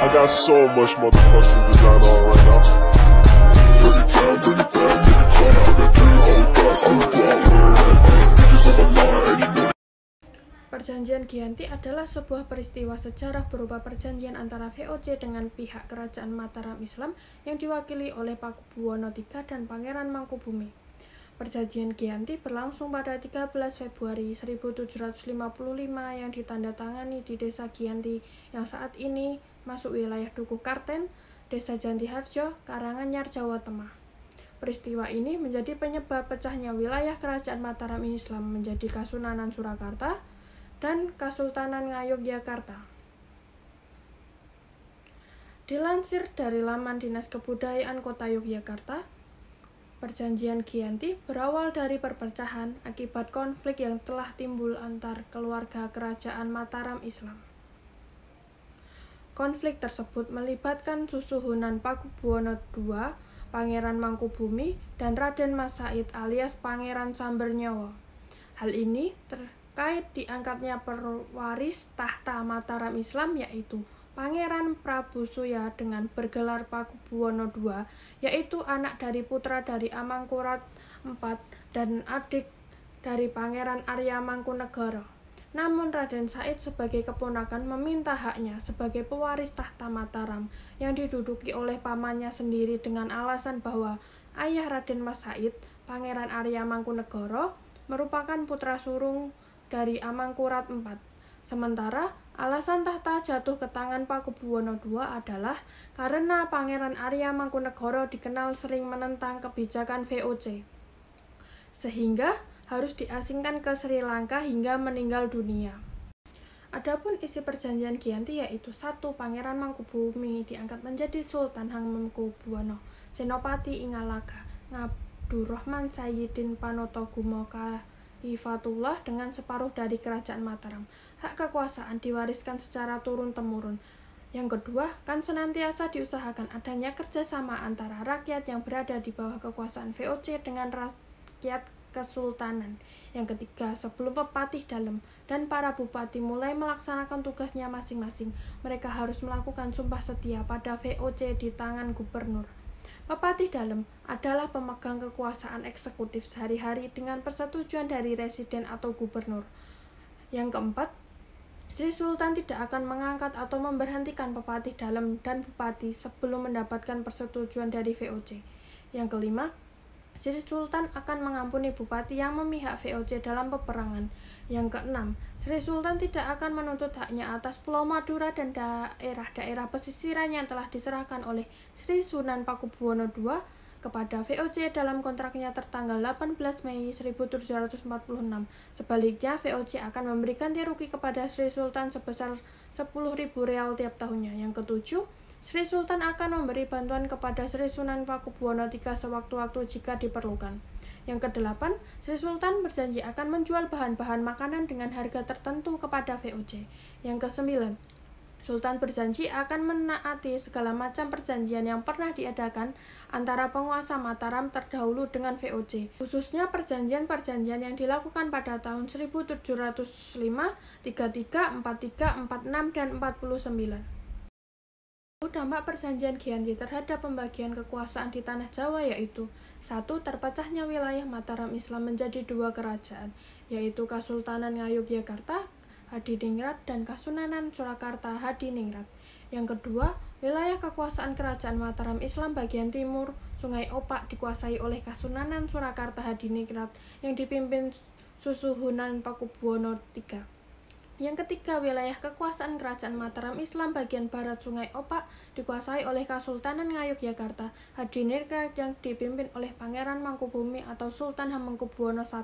I got so much motherfucking design on right now. Bring it down, bring it down, make it clap. I got 3 whole thoughts, new block, where it at? Bitches on my line, and you know. Perjanjian Giyanti adalah sebuah peristiwa sejarah berupa perjanjian antara VOC dengan pihak Kerajaan Mataram Islam yang diwakili oleh Pakubuwono III dan Pangeran Mangkubumi. Perjanjian Giyanti berlangsung pada 13 Februari 1755 yang ditandatangani di Desa Giyanti yang saat ini masuk wilayah Dukuh Karten, Desa Jantiharjo, Karanganyar, Jawa Tengah. Peristiwa ini menjadi penyebab pecahnya wilayah Kerajaan Mataram Islam menjadi Kasunanan Surakarta dan Kesultanan Ngayogyakarta. Dilansir dari laman Dinas Kebudayaan Kota Yogyakarta, Perjanjian Giyanti berawal dari perpecahan akibat konflik yang telah timbul antar keluarga Kerajaan Mataram Islam. Konflik tersebut melibatkan susuhunan Pakubuwono II, Pangeran Mangkubumi, dan Raden Mas Said alias Pangeran Sambernyawa. Hal ini terkait diangkatnya pewaris tahta Mataram Islam yaitu Pangeran Prabu Suya dengan bergelar Pakubuwono II, yaitu anak dari putra dari Amangkurat IV dan adik dari Pangeran Arya Mangkunegara. Namun Raden Said sebagai keponakan meminta haknya sebagai pewaris tahta Mataram yang diduduki oleh pamannya sendiri dengan alasan bahwa ayah Raden Mas Said, Pangeran Arya Mangkunegara, merupakan putra sulung dari Amangkurat IV. Sementara alasan tahta jatuh ke tangan Pakubuwono II adalah karena Pangeran Arya Mangkunegara dikenal sering menentang kebijakan VOC, sehingga harus diasingkan ke Sri Lanka hingga meninggal dunia. Adapun isi perjanjian Giyanti yaitu 1. Pangeran Mangkubumi diangkat menjadi Sultan Hamengkubuwono Senopati Ingalaga Ngabdurrahman Sayyidin Panotogumo Khalifatullah dengan separuh dari Kerajaan Mataram. Hak kekuasaan diwariskan secara turun-temurun. Yang kedua, kan senantiasa diusahakan adanya kerjasama antara rakyat yang berada di bawah kekuasaan VOC dengan rakyat kesultanan. Yang ketiga, sebelum Pepatih Dalem dan para bupati mulai melaksanakan tugasnya masing-masing, mereka harus melakukan sumpah setia pada VOC di tangan gubernur. Pepatih Dalem adalah pemegang kekuasaan eksekutif sehari-hari dengan persetujuan dari residen atau gubernur. Yang keempat, Sri Sultan tidak akan mengangkat atau memberhentikan Pepatih Dalem dan Bupati sebelum mendapatkan persetujuan dari VOC. Yang kelima, Sri Sultan akan mengampuni bupati yang memihak VOC dalam peperangan. Yang keenam, Sri Sultan tidak akan menuntut haknya atas Pulau Madura dan daerah-daerah pesisiran yang telah diserahkan oleh Sri Sunan Pakubuwono II kepada VOC dalam kontraknya tertanggal 18 Mei 1746. Sebaliknya, VOC akan memberi ganti rugi kepada Sri Sultan sebesar 10.000 real tiap tahunnya. Yang ketujuh, Sri Sultan akan memberi bantuan kepada Sri Sunan Pakubuwono III sewaktu-waktu jika diperlukan. Yang kedelapan, Sri Sultan berjanji akan menjual bahan-bahan makanan dengan harga tertentu kepada VOC. Yang kesembilan, Sultan berjanji akan menaati segala macam perjanjian yang pernah diadakan antara penguasa Mataram terdahulu dengan VOC, khususnya perjanjian-perjanjian yang dilakukan pada tahun 1705, 33, 43, 46, dan 49. Dampak perjanjian Giyanti terhadap pembagian kekuasaan di tanah Jawa yaitu 1. Terpecahnya wilayah Mataram Islam menjadi 2 kerajaan, yaitu Kesultanan Ngayogyakarta Hadiningrat dan Kasunanan Surakarta Hadiningrat. Yang kedua, wilayah kekuasaan Kerajaan Mataram Islam bagian timur Sungai Opak dikuasai oleh Kasunanan Surakarta Hadiningrat yang dipimpin susuhunan Pakubuwono III. Yang ketiga, wilayah kekuasaan Kerajaan Mataram Islam bagian barat Sungai Opak dikuasai oleh Kesultanan Ngayogyakarta Hadiningrat yang dipimpin oleh Pangeran Mangkubumi atau Sultan Hamengkubuwono I.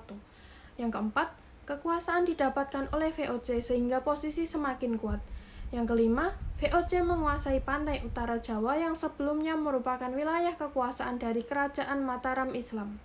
Yang keempat, kekuasaan didapatkan oleh VOC sehingga posisi semakin kuat. Yang kelima, VOC menguasai pantai utara Jawa yang sebelumnya merupakan wilayah kekuasaan dari Kerajaan Mataram Islam.